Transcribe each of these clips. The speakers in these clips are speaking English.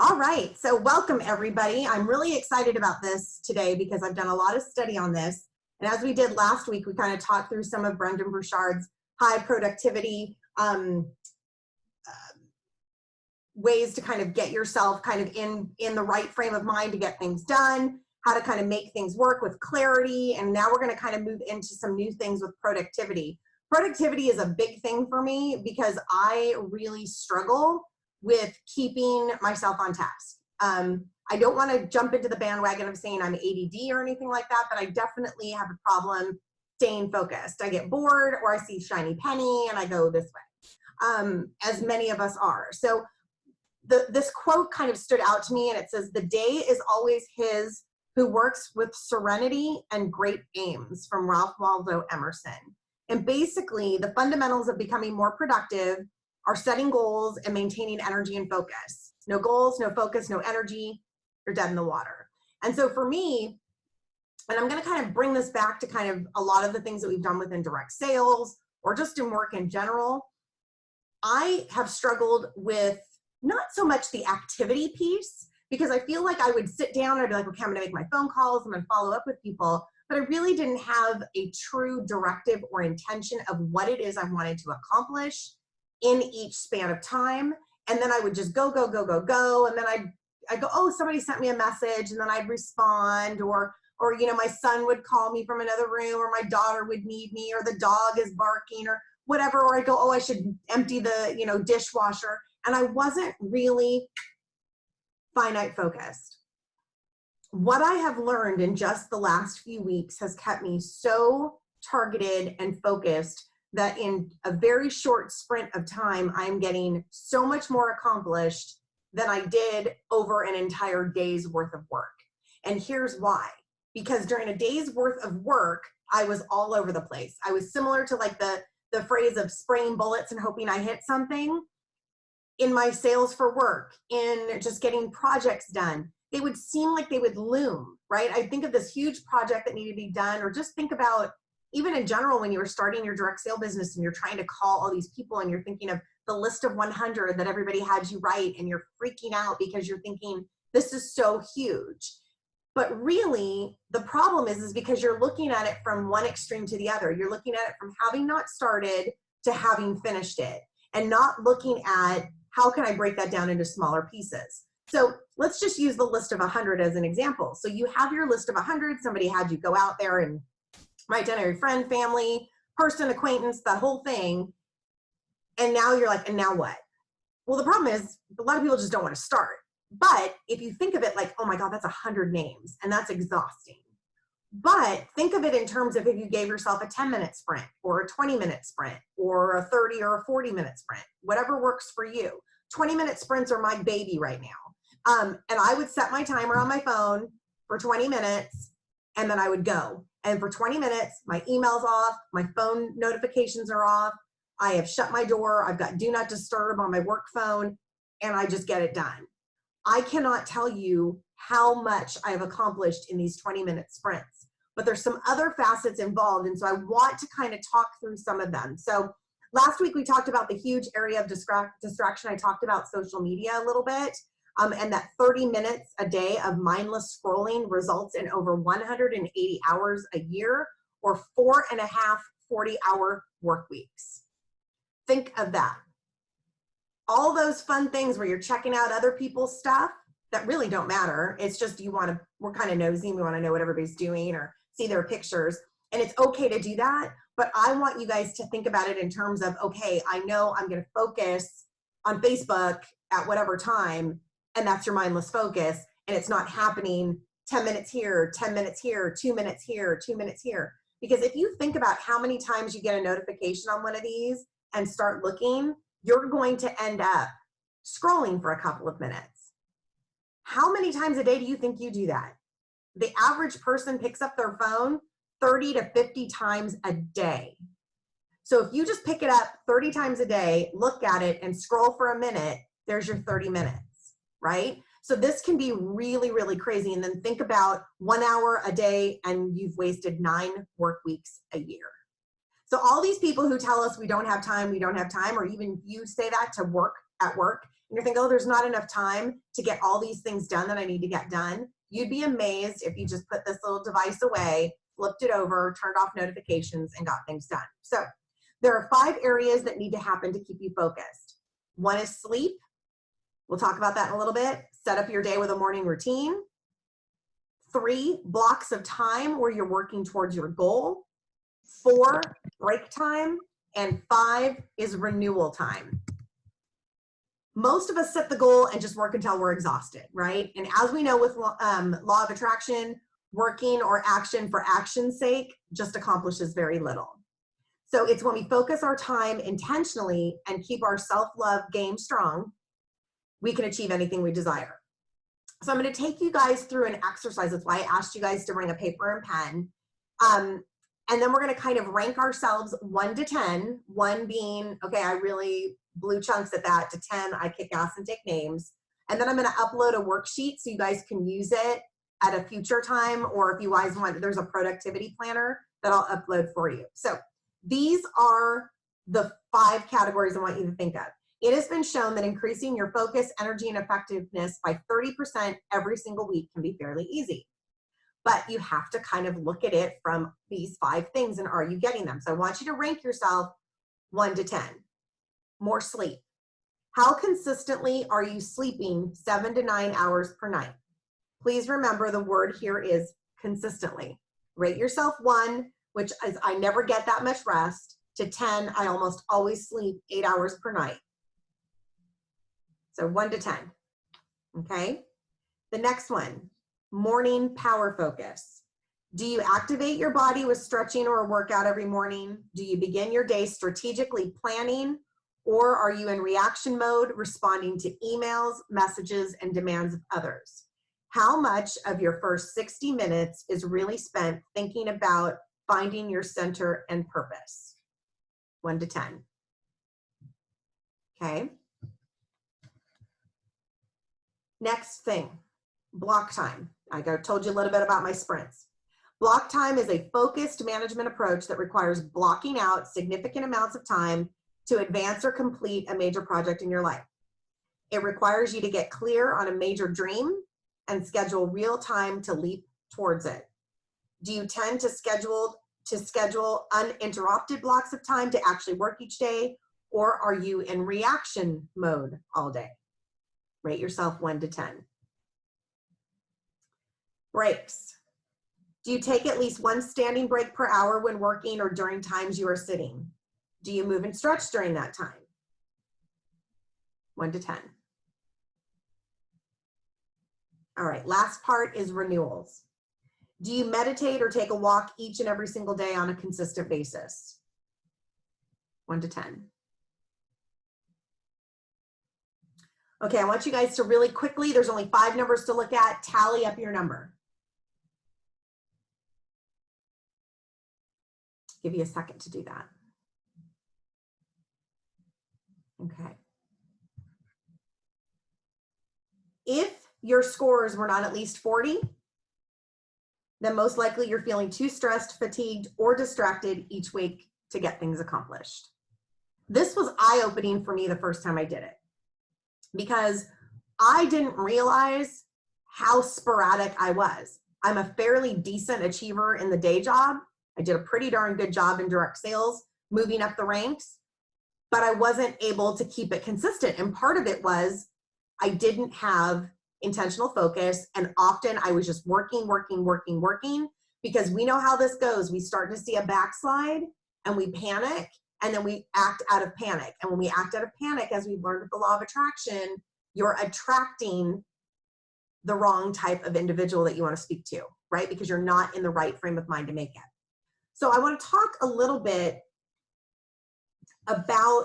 All right, so welcome everybody. I'm really excited about this today because I've done a lot of study on this. And as we did last week, we kind of talked through some of Brendon Burchard's high productivity ways to kind of get yourself kind of in the right frame of mind to get things done, how to kind of make things work with clarity. And now we're going to kind of move into some new things with productivity. Productivity is a big thing for me because I really struggle with keeping myself on task. I don't want to jump into the bandwagon of saying I'm ADD or anything like that, but I definitely have a problem staying focused. I get bored or I see shiny penny and I go this way, as many of us are. So this quote kind of stood out to me, and it says, "The day is always his who works with serenity and great aims," from Ralph Waldo Emerson. And basically, the fundamentals of becoming more productive are setting goals and maintaining energy and focus. No goals, no focus, no energy, you're dead in the water. And so for me, and I'm going to kind of bring this back to kind of a lot of the things that we've done within direct sales or just in work in general, I have struggled with not so much the activity piece, because I feel like I would sit down and I'd be like, okay, I'm going to make my phone calls, I'm going to follow up with people, but I really didn't have a true directive or intention of what it is I wanted to accomplish in each span of time. And then I would just go. And then I'd go, oh, somebody sent me a message, and then I'd respond, or you know, my son would call me from another room, or my daughter would need me, or the dog is barking or whatever, or I go, oh, I should empty the, you know, dishwasher. And I wasn't really finite focused. What I have learned in just the last few weeks has kept me so targeted and focused that in a very short sprint of time, I'm getting so much more accomplished than I did over an entire day's worth of work. And here's why. Because during a day's worth of work, I was all over the place. I was similar to like the phrase of spraying bullets and hoping I hit something. In my sales for work, in just getting projects done, they would seem like they would loom, right? I think of this huge project that needed to be done, or just think about even in general, when you were starting your direct sale business and you're trying to call all these people and you're thinking of the list of 100 that everybody had you write, and you're freaking out because you're thinking, this is so huge. But really, the problem is because you're looking at it from one extreme to the other. You're looking at it from having not started to having finished it, and not looking at how can I break that down into smaller pieces. So let's just use the list of 100 as an example. So you have your list of 100, somebody had you go out there and write down every friend, family, person, acquaintance, that whole thing. And now you're like, and now what? Well, the problem is a lot of people just don't want to start. But if you think of it like, oh my God, that's 100 names, and that's exhausting. But think of it in terms of if you gave yourself a 10-minute sprint, or a 20-minute sprint, or a 30 or a 40-minute sprint, whatever works for you. 20-minute sprints are my baby right now. And I would set my timer on my phone for 20 minutes, and then I would go. And for 20 minutes, my email's off, my phone notifications are off, I have shut my door, I've got do not disturb on my work phone, and I just get it done. I cannot tell you how much I have accomplished in these 20-minute sprints, but there's some other facets involved. And so I want to kind of talk through some of them. So last week we talked about the huge area of distraction. I talked about social media a little bit, and that 30 minutes a day of mindless scrolling results in over 180 hours a year, or 4.5 40-hour work weeks. Think of that. All those fun things where you're checking out other people's stuff that really don't matter. It's just we're kind of nosy and we want to know what everybody's doing or see their pictures. And it's okay to do that. But I want you guys to think about it in terms of, okay, I know I'm going to focus on Facebook at whatever time, and that's your mindless focus. And it's not happening 10 minutes here, 10 minutes here, 2 minutes here, 2 minutes here. Because if you think about how many times you get a notification on one of these and start looking, you're going to end up scrolling for a couple of minutes. How many times a day do you think you do that? The average person picks up their phone 30 to 50 times a day. So if you just pick it up 30 times a day, look at it and scroll for a minute, there's your 30 minutes, right? So this can be really, really crazy. And then think about 1 hour a day and you've wasted 9 work weeks a year. So all these people who tell us we don't have time, or even you say that to work at work, and you're thinking, oh, there's not enough time to get all these things done that I need to get done, you'd be amazed if you just put this little device away, flipped it over, turned off notifications, and got things done. So there are 5 areas that need to happen to keep you focused. 1 is sleep. We'll talk about that in a little bit. Set up your day with a morning routine. 3, blocks of time where you're working towards your goal. 4, break time. And 5 is renewal time. Most of us set the goal and just work until we're exhausted, right? And as we know with law of attraction, working or action for action's sake just accomplishes very little. So it's when we focus our time intentionally and keep our self-love game strong, we can achieve anything we desire. So I'm going to take you guys through an exercise. That's why I asked you guys to bring a paper and pen. And then we're going to kind of rank ourselves 1 to 10, 1 being, okay, I really blew chunks at that, to 10, I kick ass and take names. And then I'm going to upload a worksheet so you guys can use it at a future time, or if you guys want, there's a productivity planner that I'll upload for you. So these are the 5 categories I want you to think of. It has been shown that increasing your focus, energy, and effectiveness by 30% every single week can be fairly easy. But you have to kind of look at it from these 5 things, and are you getting them? So I want you to rank yourself 1 to 10. More sleep. How consistently are you sleeping 7 to 9 hours per night? Please remember the word here is consistently. Rate yourself 1, which is I never get that much rest, to 10, I almost always sleep 8 hours per night. So 1 to 10, okay? The next one, morning power focus. Do you activate your body with stretching or a workout every morning? Do you begin your day strategically planning, or are you in reaction mode, responding to emails, messages, and demands of others? How much of your first 60 minutes is really spent thinking about finding your center and purpose? 1 to 10. Okay. Next thing, block time. I told you a little bit about my sprints. Block time is a focused management approach that requires blocking out significant amounts of time to advance or complete a major project in your life. It requires you to get clear on a major dream and schedule real time to leap towards it. Do you tend to schedule uninterrupted blocks of time to actually work each day, or are you in reaction mode all day? Rate yourself 1 to 10. Breaks. Do you take at least 1 standing break per hour when working or during times you are sitting? Do you move and stretch during that time? 1 to 10. All right, last part is renewals. Do you meditate or take a walk each and every single day on a consistent basis? 1 to 10. Okay, I want you guys to really quickly, there's only 5 numbers to look at, tally up your number. Give you a second to do that. Okay. If your scores were not at least 40, then most likely you're feeling too stressed, fatigued, or distracted each week to get things accomplished. This was eye-opening for me the first time I did it, because I didn't realize how sporadic I was. I'm a fairly decent achiever in the day job. I did a pretty darn good job in direct sales, moving up the ranks, but I wasn't able to keep it consistent. And part of it was I didn't have intentional focus, and often I was just working, because we know how this goes. We start to see a backslide and we panic, and then we act out of panic. And when we act out of panic, as we've learned with the law of attraction, you're attracting the wrong type of individual that you want to speak to, right? Because you're not in the right frame of mind to make it. So I want to talk a little bit about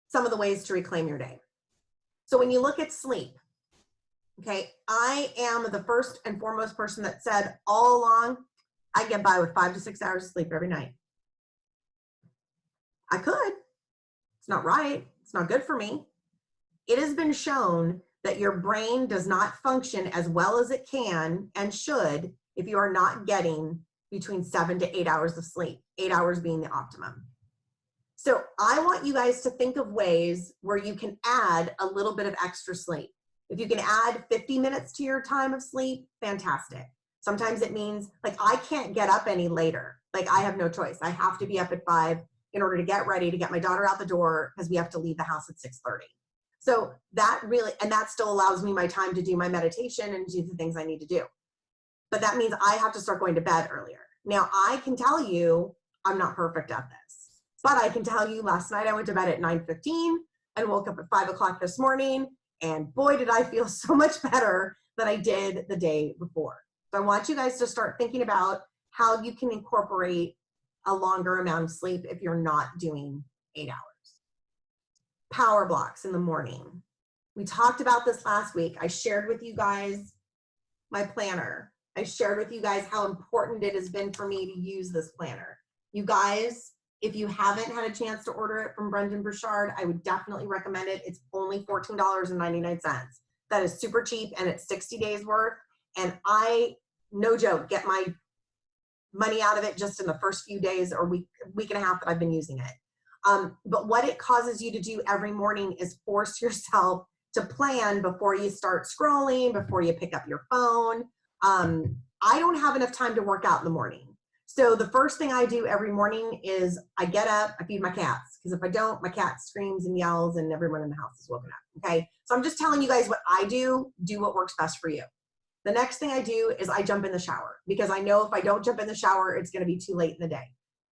some of the ways to reclaim your day. So when you look at sleep, okay, I am the first and foremost person that said all along, I get by with 5 to 6 hours of sleep every night. I could. It's not right. It's not good for me. It has been shown that your brain does not function as well as it can and should if you are not getting between 7 to 8 hours of sleep, 8 hours being the optimum. So I want you guys to think of ways where you can add a little bit of extra sleep. If you can add 50 minutes to your time of sleep, fantastic. Sometimes it means like I can't get up any later. Like I have no choice. I have to be up at 5 in order to get ready to get my daughter out the door because we have to leave the house at 6:30. So that really, and that still allows me my time to do my meditation and do the things I need to do. But that means I have to start going to bed earlier. Now I can tell you I'm not perfect at this, but I can tell you last night I went to bed at 9:15 and woke up at 5 o'clock this morning. And boy, did I feel so much better than I did the day before. So I want you guys to start thinking about how you can incorporate a longer amount of sleep if you're not doing 8 hours. Power blocks in the morning. We talked about this last week. I shared with you guys my planner. I shared with you guys how important it has been for me to use this planner. You guys, if you haven't had a chance to order it from Brendon Burchard, I would definitely recommend it. It's only $14.99. That is super cheap and it's 60 days worth. And I, no joke, get my money out of it just in the first few days or week and a half that I've been using it. But what it causes you to do every morning is force yourself to plan before you start scrolling, before you pick up your phone. I don't have enough time to work out in the morning. So the first thing I do every morning is I get up, I feed my cats. Because if I don't, my cat screams and yells and everyone in the house is woken up, okay? So I'm just telling you guys what I do what works best for you. The next thing I do is I jump in the shower because I know if I don't jump in the shower, it's gonna be too late in the day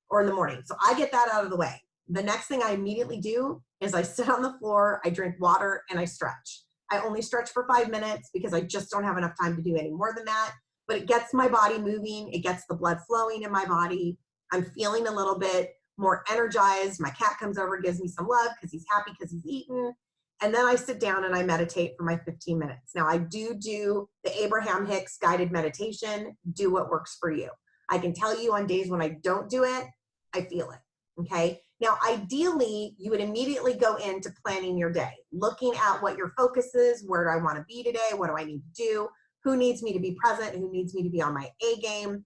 or in the morning. So I get that out of the way. The next thing I immediately do is I sit on the floor, I drink water, and I stretch. I only stretch for 5 minutes because I just don't have enough time to do any more than that. But it gets my body moving, it gets the blood flowing in my body. I'm feeling a little bit more energized. My cat comes over, gives me some love because he's happy because he's eaten. And then I sit down and I meditate for my 15 minutes. Now I do the Abraham Hicks guided meditation, do what works for you. I can tell you on days when I don't do it, I feel it, okay? Now, ideally, you would immediately go into planning your day, looking at what your focus is, where do I want to be today, what do I need to do, who needs me to be present, who needs me to be on my A game,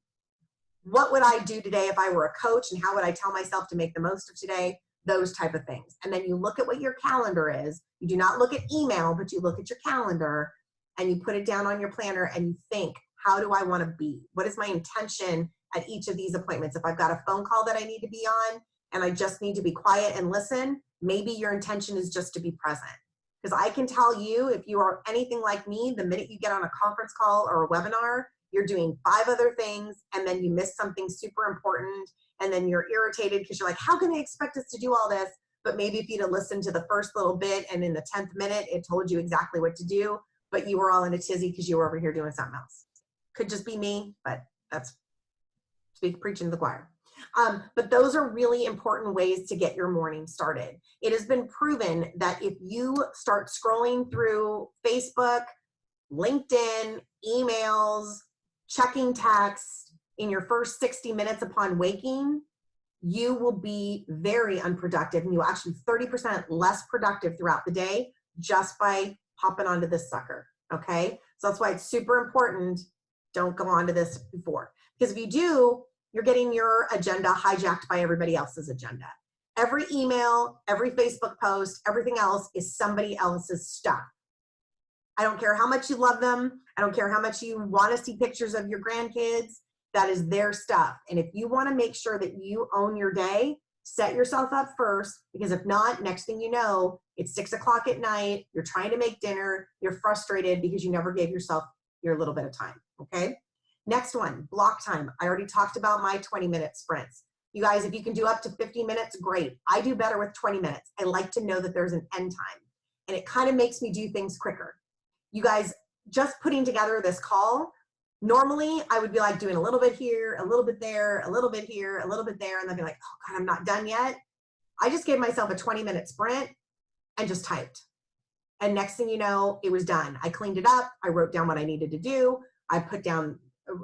what would I do today if I were a coach, and how would I tell myself to make the most of today, those type of things. And then you look at what your calendar is. You do not look at email, but you look at your calendar, and you put it down on your planner, and you think, how do I want to be? What is my intention at each of these appointments? If I've got a phone call that I need to be on, and I just need to be quiet and listen, maybe your intention is just to be present. Because I can tell you, if you are anything like me, the minute you get on a conference call or a webinar, you're doing 5 other things, and then you miss something super important, and then you're irritated because you're like, how can they expect us to do all this? But maybe if you'd have listened to the first little bit, and in the 10th minute, it told you exactly what to do, but you were all in a tizzy because you were over here doing something else. Could just be me, but that's preaching to the choir. But those are really important ways to get your morning started. It has been proven that if you start scrolling through Facebook, LinkedIn, emails, checking text in your first 60 minutes upon waking, you will be very unproductive, and you'll actually be 30% less productive throughout the day just by hopping onto this sucker, okay? So that's why it's super important, don't go onto this before. Because if you do, you're getting your agenda hijacked by everybody else's agenda. Every email, every Facebook post, everything else is somebody else's stuff. I don't care how much you love them. I don't care how much you want to see pictures of your grandkids. That is their stuff. And if you want to make sure that you own your day, set yourself up first, because if not, next thing you know, it's 6 o'clock at night, you're trying to make dinner, you're frustrated because you never gave yourself your little bit of time, okay? Next one, block time. I already talked about my 20-minute sprints. You guys, if you can do up to 50 minutes, great. I do better with 20 minutes. I like to know that there's an end time, and it kind of makes me do things quicker. You guys, just putting together this call, normally I would be like doing a little bit here, a little bit there, a little bit here, a little bit there, and then be like, oh God, I'm not done yet. I just gave myself a 20-minute sprint and just typed. And next thing you know, it was done. I cleaned it up. I wrote down what I needed to do. I put down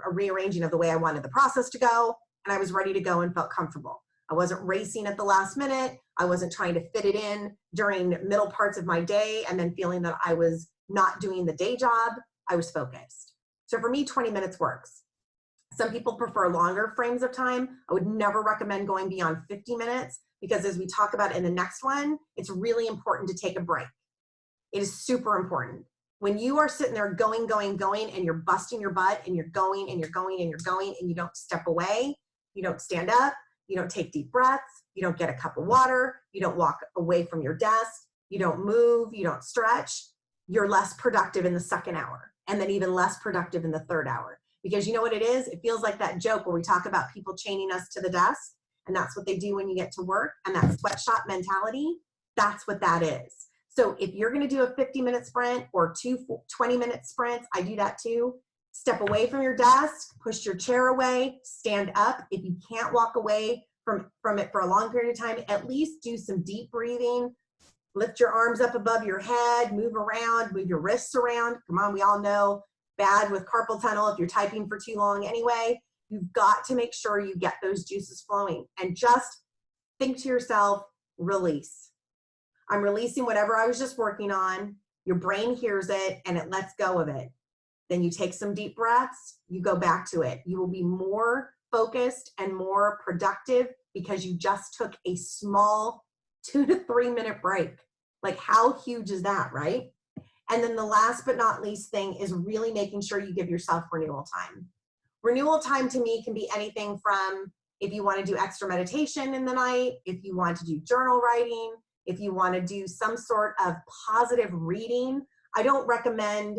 a rearranging of the way I wanted the process to go, and I was ready to go and felt comfortable. I wasn't racing at the last minute. I wasn't trying to fit it in during middle parts of my day and then feeling that I was not doing the day job. I was focused. So for me, 20 minutes works. Some people prefer longer frames of time. I would never recommend going beyond 50 minutes because as we talk about in the next one, it's really important to take a break. It is super important. When you are sitting there going, and you're busting your butt and you're going and you're going and you're going and you don't step away, you don't stand up, you don't take deep breaths, you don't get a cup of water, you don't walk away from your desk, you don't move, you don't stretch, you're less productive in the second hour, and then even less productive in the third hour. Because you know what it is? It feels like that joke where we talk about people chaining us to the desk, and that's what they do when you get to work, and that sweatshop mentality, that's what that is. So if you're going to do a 50-minute sprint or 20-minute sprints, I do that too. Step away from your desk, push your chair away, stand up. If you can't walk away from it for a long period of time, at least do some deep breathing. Lift your arms up above your head, move around, move your wrists around. Come on, we all know, bad with carpal tunnel if you're typing for too long anyway. You've got to make sure you get those juices flowing, and just think to yourself, release. I'm releasing whatever I was just working on. Your brain hears it and it lets go of it. Then you take some deep breaths, you go back to it. You will be more focused and more productive because you just took a small 2 to 3 minute break. Like, how huge is that, right? And then the last but not least thing is really making sure you give yourself renewal time. Renewal time to me can be anything from if you want to do extra meditation in the night, if you want to do journal writing, if you want to do some sort of positive reading. I don't recommend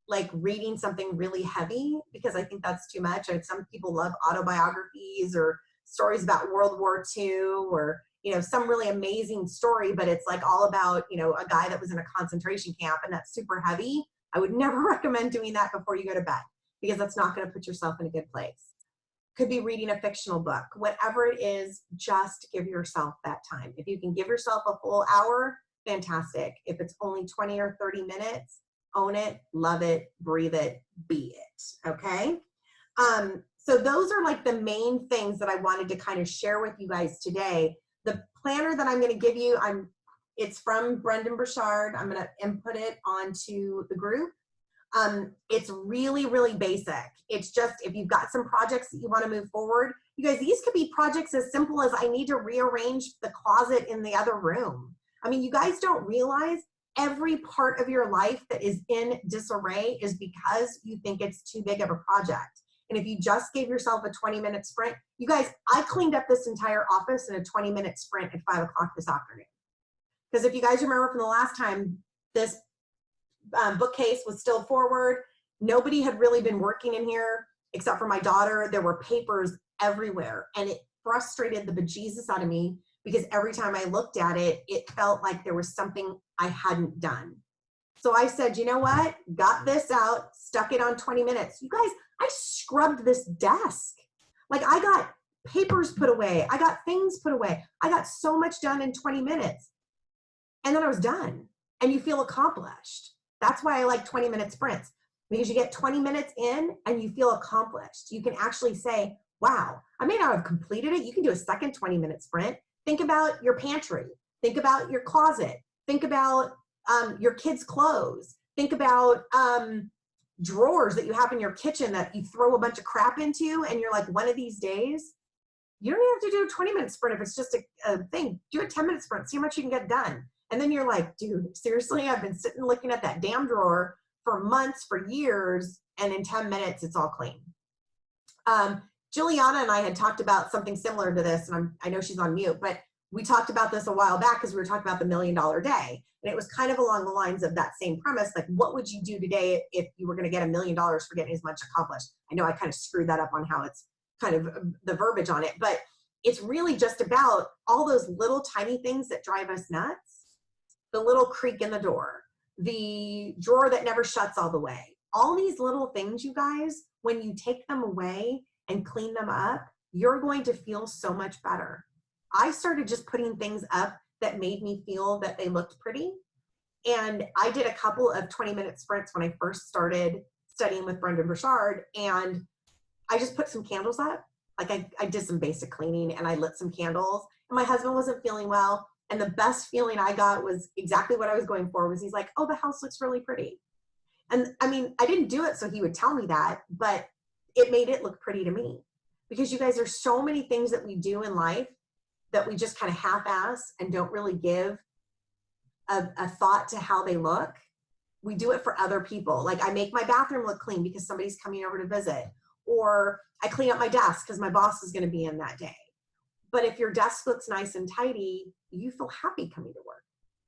like reading something really heavy because I think that's too much. And some people love autobiographies or stories about World War II or, you know, some really amazing story, but it's like all about, you know, a guy that was in a concentration camp, and that's super heavy. I would never recommend doing that before you go to bed because that's not going to put yourself in a good place. Could be reading a fictional book, whatever it is, just give yourself that time. If you can give yourself a full hour, fantastic. If it's only 20 or 30 minutes, own it, love it, breathe it, be it, okay? So those are like the main things that I wanted to kind of share with you guys today. The planner that I'm going to give you, it's from Brendon Burchard. I'm going to input it onto the group. It's really, really basic. It's just, if you've got some projects that you want to move forward, you guys, these could be projects as simple as I need to rearrange the closet in the other room. I mean, you guys don't realize every part of your life that is in disarray is because you think it's too big of a project. And if you just gave yourself a 20-minute sprint, you guys, I cleaned up this entire office in a 20-minute sprint at 5 o'clock this afternoon. Because if you guys remember from the last time, this bookcase was still forward. Nobody had really been working in here except for my daughter. There were papers everywhere, and it frustrated the bejesus out of me because every time I looked at it, it felt like there was something I hadn't done. So I said, you know what? Got this out, stuck it on 20 minutes. You guys, I scrubbed this desk. Like, I got papers put away. I got things put away. I got so much done in 20 minutes. And then I was done. And you feel accomplished. That's why I like 20-minute sprints, because you get 20 minutes in and you feel accomplished. You can actually say, wow, I may not have completed it. You can do a second 20-minute sprint. Think about your pantry. Think about your closet. Think about your kids' clothes. Think about drawers that you have in your kitchen that you throw a bunch of crap into, and you're like, one of these days, you don't even have to do a 20-minute sprint if it's just a thing. Do a 10-minute sprint. See how much you can get done. And then you're like, dude, seriously, I've been sitting looking at that damn drawer for months, for years, and in 10 minutes, it's all clean. Juliana and I had talked about something similar to this, and I know she's on mute, but we talked about this a while back because we were talking about the $1 million day. And it was kind of along the lines of that same premise, like, what would you do today if you were going to get $1 million for getting as much accomplished? I know I kind of screwed that up on how it's kind of the verbiage on it, but it's really just about all those little tiny things that drive us nuts. The little creak in the door, the drawer that never shuts all the way. All these little things, you guys, when you take them away and clean them up, you're going to feel so much better. I started just putting things up that made me feel that they looked pretty. And I did a couple of 20-minute sprints when I first started studying with Brendon Burchard, and I just put some candles up. Like, I did some basic cleaning and I lit some candles, and my husband wasn't feeling well. And the best feeling I got was exactly what I was going for, was he's like, oh, the house looks really pretty. And I mean, I didn't do it so he would tell me that, but it made it look pretty to me. Because you guys, there's so many things that we do in life that we just kind of half-ass and don't really give a thought to how they look. We do it for other people. Like I make my bathroom look clean because somebody's coming over to visit, or I clean up my desk because my boss is going to be in that day. But if your desk looks nice and tidy, you feel happy coming to work.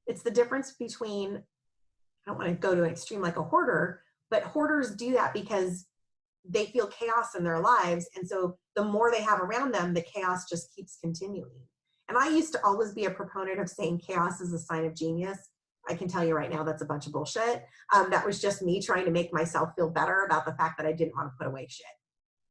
It's the difference between, I don't want to go to an extreme like a hoarder, but hoarders do that because they feel chaos in their lives. And so the more they have around them, the chaos just keeps continuing. And I used to always be a proponent of saying chaos is a sign of genius. I can tell you right now, that's a bunch of bullshit. That was just me trying to make myself feel better about the fact that I didn't want to put away shit.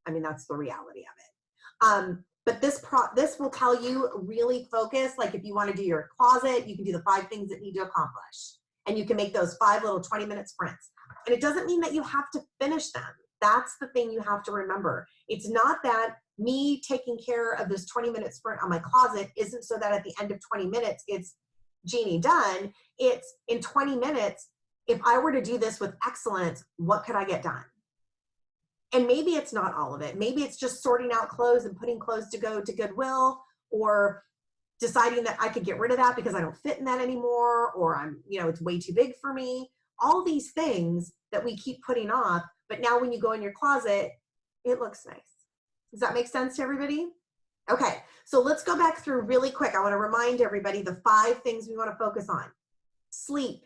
I mean, that's the reality of it. But this will tell you really focus. Like if you want to do your closet, you can do the 5 things that need to accomplish. And you can make those 5 little 20-minute sprints. And it doesn't mean that you have to finish them. That's the thing you have to remember. It's not that me taking care of this 20-minute sprint on my closet isn't so that at the end of 20 minutes, it's Jeannie done. It's in 20 minutes, if I were to do this with excellence, what could I get done? And maybe it's not all of it. Maybe it's just sorting out clothes and putting clothes to go to Goodwill, or deciding that I could get rid of that because I don't fit in that anymore, or it's way too big for me. All these things that we keep putting off, but now when you go in your closet, it looks nice. Does that make sense to everybody? Okay, so let's go back through really quick. I want to remind everybody the 5 things we want to focus on. Sleep,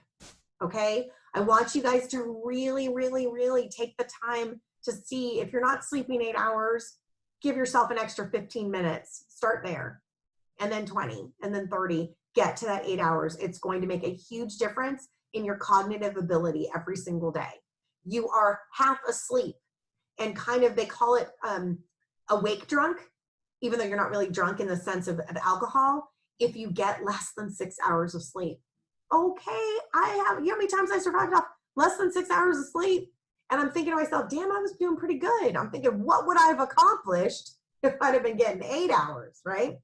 okay? I want you guys to really, really, really take the time to see if you're not sleeping 8 hours, give yourself an extra 15 minutes. Start there, and then 20, and then 30. Get to that 8 hours. It's going to make a huge difference in your cognitive ability every single day. You are half asleep, and kind of, they call it awake drunk, even though you're not really drunk in the sense of alcohol, if you get less than 6 hours of sleep. Okay, you know how many times I survived off less than 6 hours of sleep? And I'm thinking to myself, damn, I was doing pretty good. I'm thinking, what would I have accomplished if I'd have been getting 8 hours, right?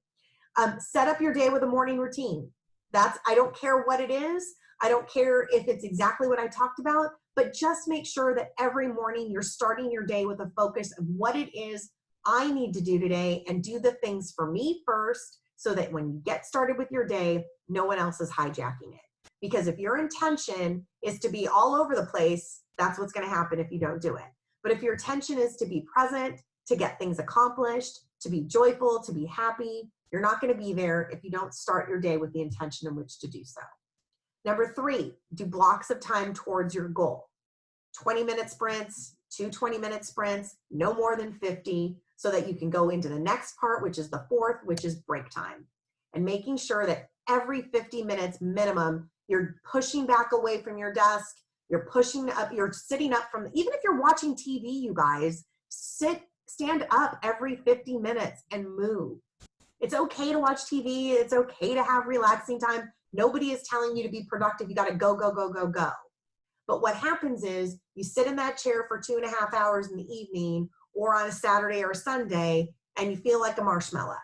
Set up your day with a morning routine. I don't care what it is. I don't care if it's exactly what I talked about, but just make sure that every morning you're starting your day with a focus of what it is I need to do today, and do the things for me first, so that when you get started with your day, no one else is hijacking it. Because if your intention is to be all over the place, that's what's going to happen if you don't do it. But if your intention is to be present, to get things accomplished, to be joyful, to be happy, you're not going to be there if you don't start your day with the intention in which to do so. Number 3, do blocks of time towards your goal. 20-minute sprints, 2 20-minute sprints, no more than 50, so that you can go into the next part, which is the 4th, which is break time. And making sure that every 50 minutes minimum, you're pushing back away from your desk, you're pushing up, you're sitting up from, even if you're watching TV, you guys, stand up every 50 minutes and move. It's okay to watch TV. It's okay to have relaxing time. Nobody is telling you to be productive. You got to go, go, go, go, go. But what happens is you sit in that chair for 2.5 hours in the evening, or on a Saturday or a Sunday, and you feel like a marshmallow,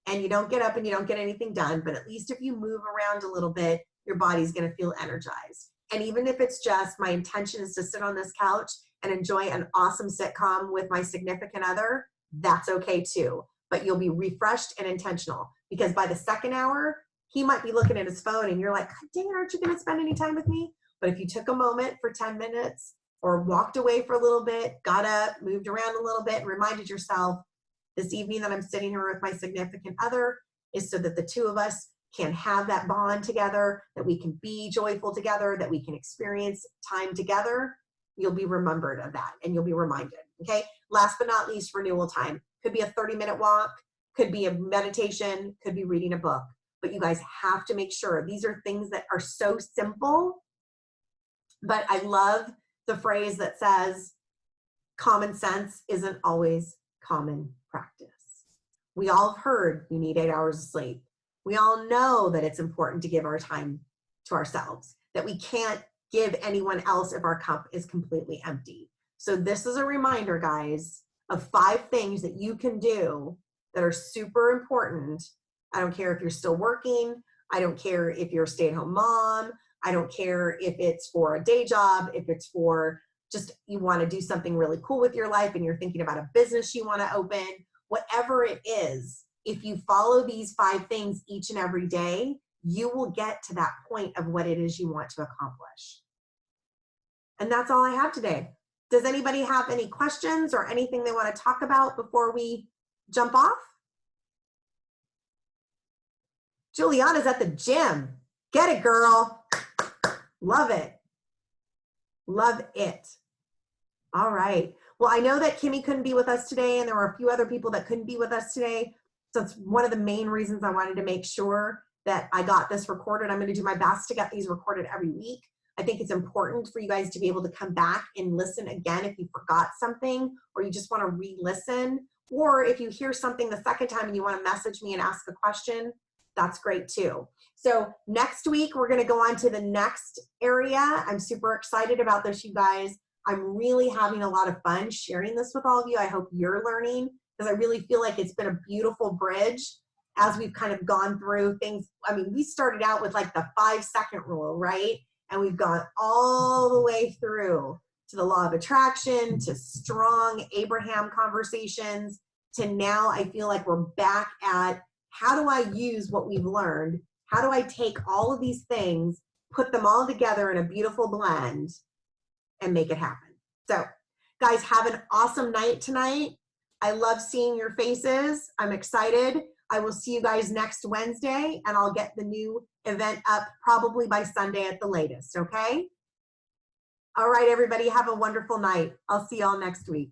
and you don't get up and you don't get anything done. But at least if you move around a little bit, your body's going to feel energized. And even if it's just, my intention is to sit on this couch and enjoy an awesome sitcom with my significant other, that's okay too. But you'll be refreshed and intentional, because by the 2nd hour, he might be looking at his phone and you're like, God dang it, aren't you going to spend any time with me? But if you took a moment for 10 minutes, or walked away for a little bit, got up, moved around a little bit, and reminded yourself, this evening that I'm sitting here with my significant other is so that the 2 of us can have that bond together, that we can be joyful together, that we can experience time together, you'll be remembered of that, and you'll be reminded, okay? Last but not least, renewal time. Could be a 30-minute walk, could be a meditation, could be reading a book. But you guys have to make sure, these are things that are so simple, but I love the phrase that says, common sense isn't always common practice. We all have heard you need 8 hours of sleep. We all know that it's important to give our time to ourselves, that we can't give anyone else if our cup is completely empty. So this is a reminder, guys, of 5 things that you can do that are super important. I don't care if you're still working. I don't care if you're a stay-at-home mom. I don't care if it's for a day job, if it's for just you want to do something really cool with your life and you're thinking about a business you want to open, whatever it is, if you follow these 5 things each and every day, you will get to that point of what it is you want to accomplish. And that's all I have today. Does anybody have any questions or anything they want to talk about before we jump off? Juliana's at the gym. Get it, girl. Love it. Love it. All right. Well, I know that Kimmy couldn't be with us today, and there were a few other people that couldn't be with us today. So it's one of the main reasons I wanted to make sure that I got this recorded. I'm going to do my best to get these recorded every week. I think it's important for you guys to be able to come back and listen again if you forgot something, or you just want to re-listen, or if you hear something the second time and you want to message me and ask a question, that's great too. So next week, we're going to go on to the next area. I'm super excited about this, you guys. I'm really having a lot of fun sharing this with all of you. I hope you're learning, because I really feel like it's been a beautiful bridge as we've kind of gone through things. I mean, we started out with like the 5-second rule, right? And we've gone all the way through to the law of attraction, to strong Abraham conversations, to now I feel like we're back at how do I use what we've learned? How do I take all of these things, put them all together in a beautiful blend and make it happen? So guys, have an awesome night tonight. I love seeing your faces. I'm excited. I will see you guys next Wednesday, and I'll get the new event up probably by Sunday at the latest, okay? All right, everybody, have a wonderful night. I'll see y'all next week.